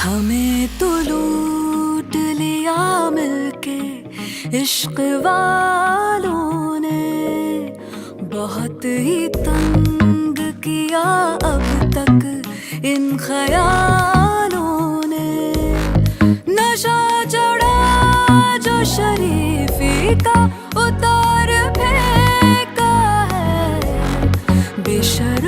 हमें तो लूट लिया मिलके इश्क वालों ने, बहुत ही तंग किया अब तक इन ख्यालों ने। नशा चढ़ा जो शरीफी का उतार फेंका है, बेशर्म